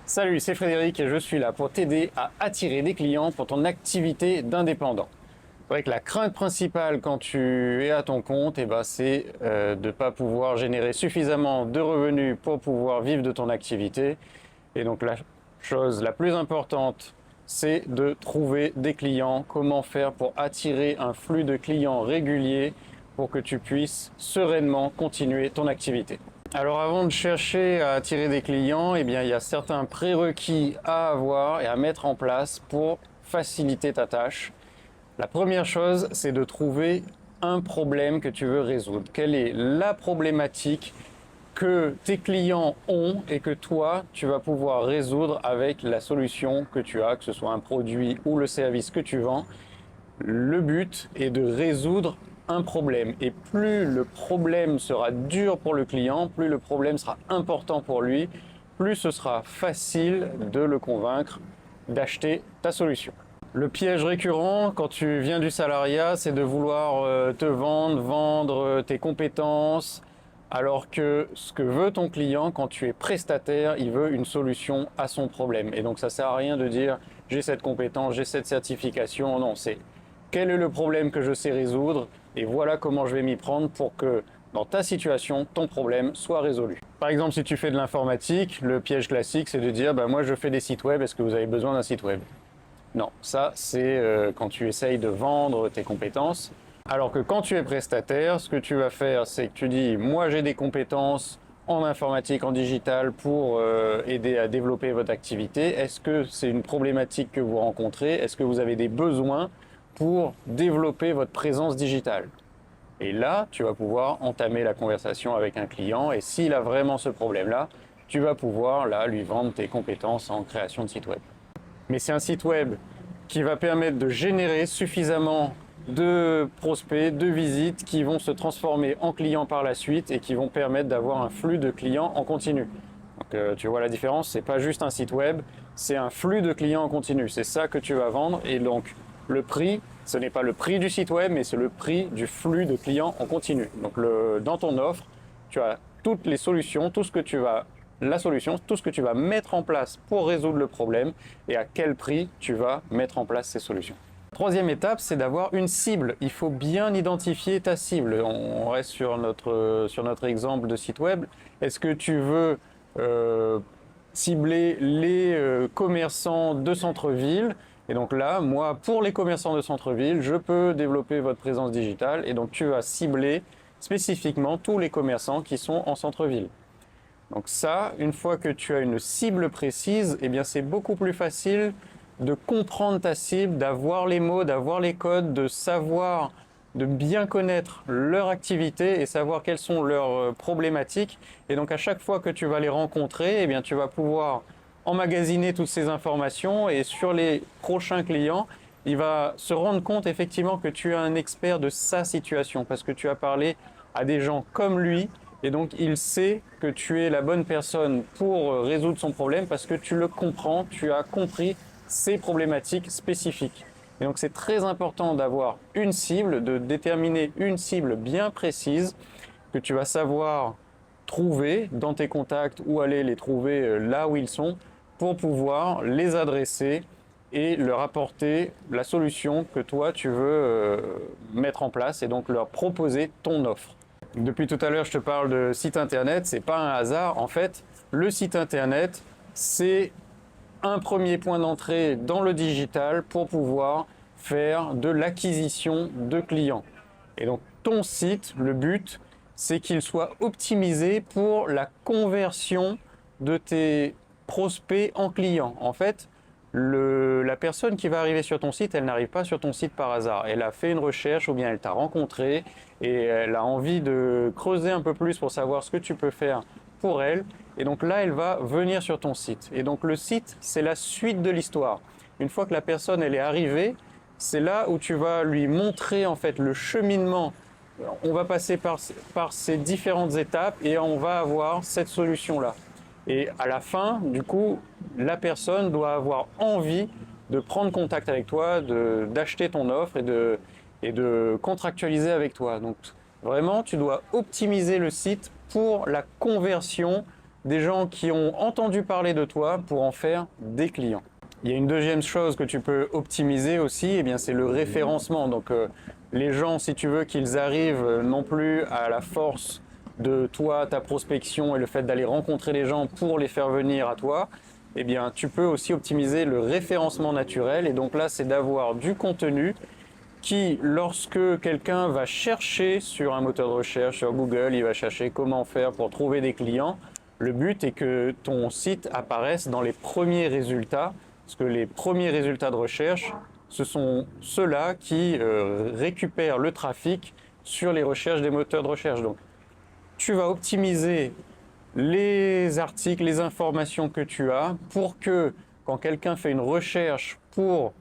Salut, c'est Frédéric et je suis là pour t'aider à attirer des clients pour ton activité d'indépendant. C'est vrai que la crainte principale quand tu es à ton compte, c'est de ne pas pouvoir générer suffisamment de revenus pour pouvoir vivre de ton activité. Et donc la chose la plus importante, c'est de trouver des clients. Comment faire pour attirer un flux de clients régulier pour que tu puisses sereinement continuer ton activité. Alors avant de chercher à attirer des clients, il y a certains prérequis à avoir et à mettre en place pour faciliter ta tâche. La première chose, c'est de trouver un problème que tu veux résoudre. Quelle est la problématique que tes clients ont et que toi, tu vas pouvoir résoudre avec la solution que tu as, que ce soit un produit ou le service que tu vends. Le but est de résoudre un problème. Et plus le problème sera dur pour le client, plus le problème sera important pour lui, plus ce sera facile de le convaincre d'acheter ta solution. Le piège récurrent quand tu viens du salariat, c'est de vouloir te vendre tes compétences, alors que ce que veut ton client quand tu es prestataire, il veut une solution à son problème. Et donc ça sert à rien de dire j'ai cette compétence, j'ai cette certification. Non, c'est quel est le problème que je sais résoudre et voilà comment je vais m'y prendre pour que dans ta situation, ton problème soit résolu. Par exemple, si tu fais de l'informatique, le piège classique, c'est de dire moi je fais des sites web, est-ce que vous avez besoin d'un site web? Non, ça c'est quand tu essayes de vendre tes compétences. Alors que quand tu es prestataire, ce que tu vas faire, c'est que tu dis moi j'ai des compétences en informatique, en digital pour aider à développer votre activité. Est-ce que c'est une problématique que vous rencontrez? Est-ce que vous avez des besoins pour développer votre présence digitale? Et là, tu vas pouvoir entamer la conversation avec un client et s'il a vraiment ce problème-là, tu vas pouvoir là lui vendre tes compétences en création de site web. Mais c'est un site web qui va permettre de générer suffisamment de prospects, de visites qui vont se transformer en clients par la suite et qui vont permettre d'avoir un flux de clients en continu. Donc tu vois la différence, c'est pas juste un site web, c'est un flux de clients en continu. C'est ça que tu vas vendre et donc le prix, ce n'est pas le prix du site web, mais c'est le prix du flux de clients en continu. Donc dans ton offre, tu as toutes les solutions, tout ce que tu vas mettre en place pour résoudre le problème et à quel prix tu vas mettre en place ces solutions. Troisième étape, c'est d'avoir une cible. Il faut bien identifier ta cible. On reste sur notre exemple de site web. Est-ce que tu veux cibler les commerçants de centre-ville? Et donc là, moi, pour les commerçants de centre-ville, je peux développer votre présence digitale. Et donc, tu vas cibler spécifiquement tous les commerçants qui sont en centre-ville. Donc ça, une fois que tu as une cible précise, c'est beaucoup plus facile de comprendre ta cible, d'avoir les mots, d'avoir les codes, de savoir, de bien connaître leur activité et savoir quelles sont leurs problématiques. Et donc à chaque fois que tu vas les rencontrer, tu vas pouvoir emmagasiner toutes ces informations et sur les prochains clients, il va se rendre compte effectivement que tu es un expert de sa situation parce que tu as parlé à des gens comme lui. Et donc, il sait que tu es la bonne personne pour résoudre son problème parce que tu le comprends, tu as compris ses problématiques spécifiques. Et donc, c'est très important d'avoir une cible, de déterminer une cible bien précise que tu vas savoir trouver dans tes contacts ou aller les trouver là où ils sont pour pouvoir les adresser et leur apporter la solution que toi, tu veux mettre en place et donc leur proposer ton offre. Depuis tout à l'heure, je te parle de site internet, c'est pas un hasard. En fait, le site internet, c'est un premier point d'entrée dans le digital pour pouvoir faire de l'acquisition de clients. Et donc, ton site, le but, c'est qu'il soit optimisé pour la conversion de tes prospects en clients. En fait, la personne qui va arriver sur ton site, elle n'arrive pas sur ton site par hasard. Elle a fait une recherche ou bien elle t'a rencontré et elle a envie de creuser un peu plus pour savoir ce que tu peux faire pour elle. Et donc là, elle va venir sur ton site. Et donc le site, c'est la suite de l'histoire. Une fois que la personne elle est arrivée, c'est là où tu vas lui montrer en fait le cheminement. On va passer par ces différentes étapes et on va avoir cette solution-là. Et à la fin, du coup, la personne doit avoir envie de prendre contact avec toi, d'acheter ton offre et de contractualiser avec toi. Donc vraiment, tu dois optimiser le site pour la conversion des gens qui ont entendu parler de toi pour en faire des clients. Il y a une deuxième chose que tu peux optimiser aussi, eh bien c'est le référencement. Donc les gens, si tu veux qu'ils arrivent non plus à la force de toi, ta prospection et le fait d'aller rencontrer les gens pour les faire venir à toi, eh bien tu peux aussi optimiser le référencement naturel. Et donc là, c'est d'avoir du contenu qui, lorsque quelqu'un va chercher sur un moteur de recherche, sur Google, il va chercher comment faire pour trouver des clients, le but est que ton site apparaisse dans les premiers résultats, parce que les premiers résultats de recherche, ce sont ceux-là qui récupèrent le trafic sur les recherches des moteurs de recherche. Donc, tu vas optimiser les articles, les informations que tu as pour que quand quelqu'un fait une recherche pour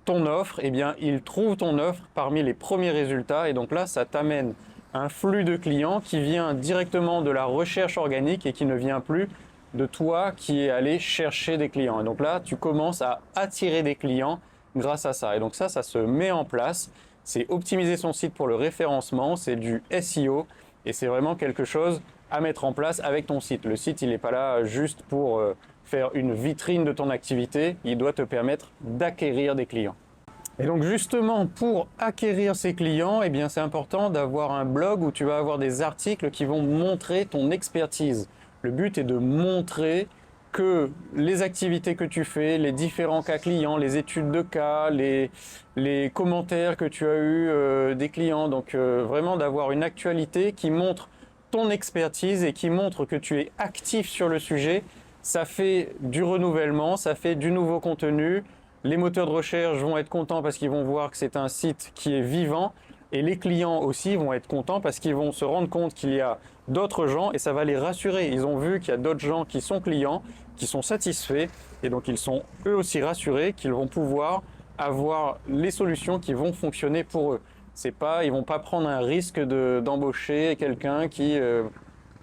ton offre, eh bien, il trouve ton offre parmi les premiers résultats. Et donc là, ça t'amène un flux de clients qui vient directement de la recherche organique et qui ne vient plus de toi qui est allé chercher des clients. Et donc là, tu commences à attirer des clients grâce à ça. Et donc ça se met en place. C'est optimiser son site pour le référencement, c'est du SEO et c'est vraiment quelque chose à mettre en place avec ton site. Le site, il n'est pas là juste pour faire une vitrine de ton activité, il doit te permettre d'acquérir des clients. Et donc justement, pour acquérir ces clients, eh bien c'est important d'avoir un blog où tu vas avoir des articles qui vont montrer ton expertise. Le but est de montrer que les activités que tu fais, les différents cas clients, les études de cas, les commentaires que tu as eus des clients, donc vraiment d'avoir une actualité qui montre ton expertise et qui montre que tu es actif sur le sujet. Ça fait du renouvellement, ça fait du nouveau contenu. Les moteurs de recherche vont être contents parce qu'ils vont voir que c'est un site qui est vivant. Et les clients aussi vont être contents parce qu'ils vont se rendre compte qu'il y a d'autres gens et ça va les rassurer. Ils ont vu qu'il y a d'autres gens qui sont clients, qui sont satisfaits et donc ils sont eux aussi rassurés qu'ils vont pouvoir avoir les solutions qui vont fonctionner pour eux. Ils vont pas prendre un risque d'embaucher quelqu'un qui,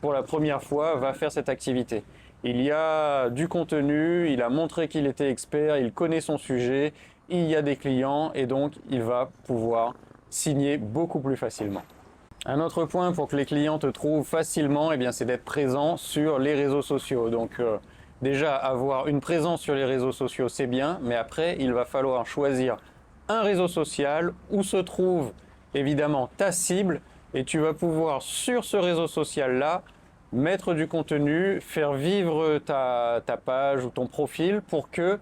pour la première fois, va faire cette activité. Il y a du contenu, il a montré qu'il était expert, il connaît son sujet, il y a des clients et donc il va pouvoir signer beaucoup plus facilement. Un autre point pour que les clients te trouvent facilement, eh bien, c'est d'être présent sur les réseaux sociaux. Donc déjà avoir une présence sur les réseaux sociaux, c'est bien, mais après il va falloir choisir un réseau social où se trouve évidemment ta cible et tu vas pouvoir sur ce réseau social-là mettre du contenu, faire vivre ta page ou ton profil pour qu'il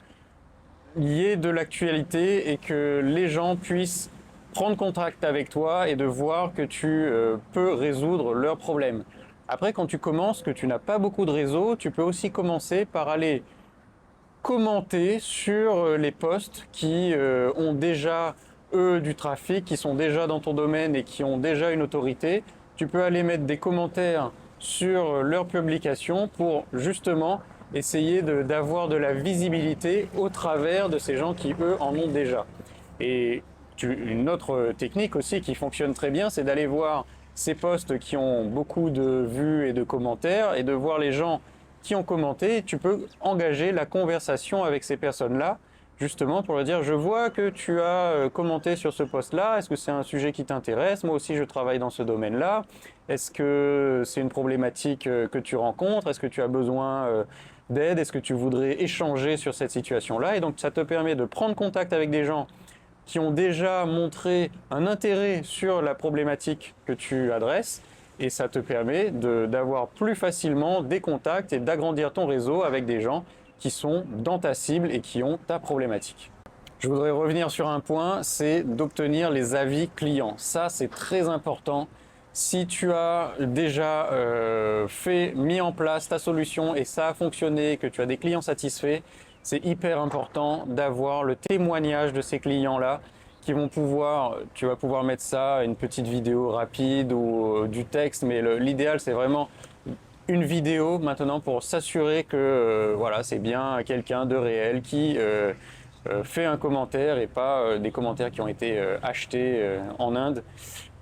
y ait de l'actualité et que les gens puissent prendre contact avec toi et de voir que tu peux résoudre leurs problèmes. Après, quand tu commences, que tu n'as pas beaucoup de réseaux, tu peux aussi commencer par aller commenter sur les posts qui ont déjà, eux, du trafic, qui sont déjà dans ton domaine et qui ont déjà une autorité. Tu peux aller mettre des commentaires sur leurs publications pour justement essayer d'avoir de la visibilité au travers de ces gens qui, eux, en ont déjà. Et une autre technique aussi qui fonctionne très bien, c'est d'aller voir ces posts qui ont beaucoup de vues et de commentaires et de voir les gens qui ont commenté. Tu peux engager la conversation avec ces personnes-là, justement pour leur dire « Je vois que tu as commenté sur ce post-là, est-ce que c'est un sujet qui t'intéresse? Moi aussi je travaille dans ce domaine-là. Est-ce que c'est une problématique que tu rencontres? Est-ce que tu as besoin d'aide? Est-ce que tu voudrais échanger sur cette situation-là » Et donc ça te permet de prendre contact avec des gens qui ont déjà montré un intérêt sur la problématique que tu adresses et ça te permet d'avoir plus facilement des contacts et d'agrandir ton réseau avec des gens qui sont dans ta cible et qui ont ta problématique. Je voudrais revenir sur un point, c'est d'obtenir les avis clients. Ça, c'est très important. Si tu as déjà mis en place ta solution et ça a fonctionné, que tu as des clients satisfaits, c'est hyper important d'avoir le témoignage de ces clients-là qui vont tu vas pouvoir mettre ça, une petite vidéo rapide ou du texte, mais l'idéal c'est vraiment une vidéo maintenant pour s'assurer que voilà, c'est bien quelqu'un de réel qui fait un commentaire et pas des commentaires qui ont été achetés en Inde.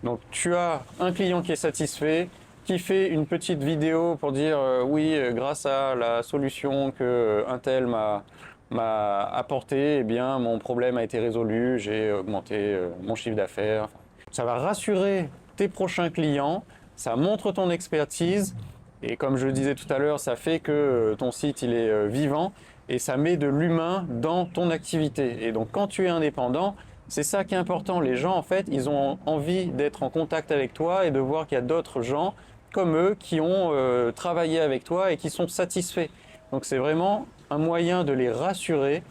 Donc tu as un client qui est satisfait, qui fait une petite vidéo pour dire oui, grâce à la solution que un tel m'a apporté, eh bien mon problème a été résolu, j'ai augmenté mon chiffre d'affaires. Ça va rassurer tes prochains clients, ça montre ton expertise Et comme je le disais tout à l'heure, ça fait que ton site il est vivant et ça met de l'humain dans ton activité. Et donc quand tu es indépendant, c'est ça qui est important. Les gens en fait, ils ont envie d'être en contact avec toi et de voir qu'il y a d'autres gens comme eux qui ont travaillé avec toi et qui sont satisfaits. Donc c'est vraiment un moyen de les rassurer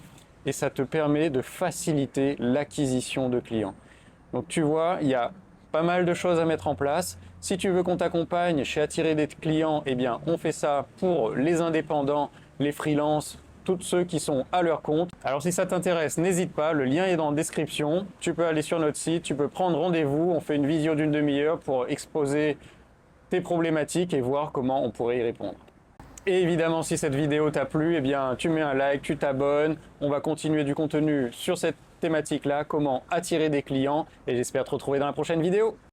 et ça te permet de faciliter l'acquisition de clients. Donc tu vois, il y a pas mal de choses à mettre en place. Si tu veux qu'on t'accompagne chez Attirer des clients, eh bien on fait ça pour les indépendants, les freelances, tous ceux qui sont à leur compte. Alors si ça t'intéresse, n'hésite pas, le lien est dans la description. Tu peux aller sur notre site, tu peux prendre rendez-vous, on fait une visio d'une demi-heure pour exposer tes problématiques et voir comment on pourrait y répondre. Et évidemment, si cette vidéo t'a plu, eh bien, tu mets un like, tu t'abonnes. On va continuer du contenu sur cette thématique-là, comment attirer des clients. Et j'espère te retrouver dans la prochaine vidéo.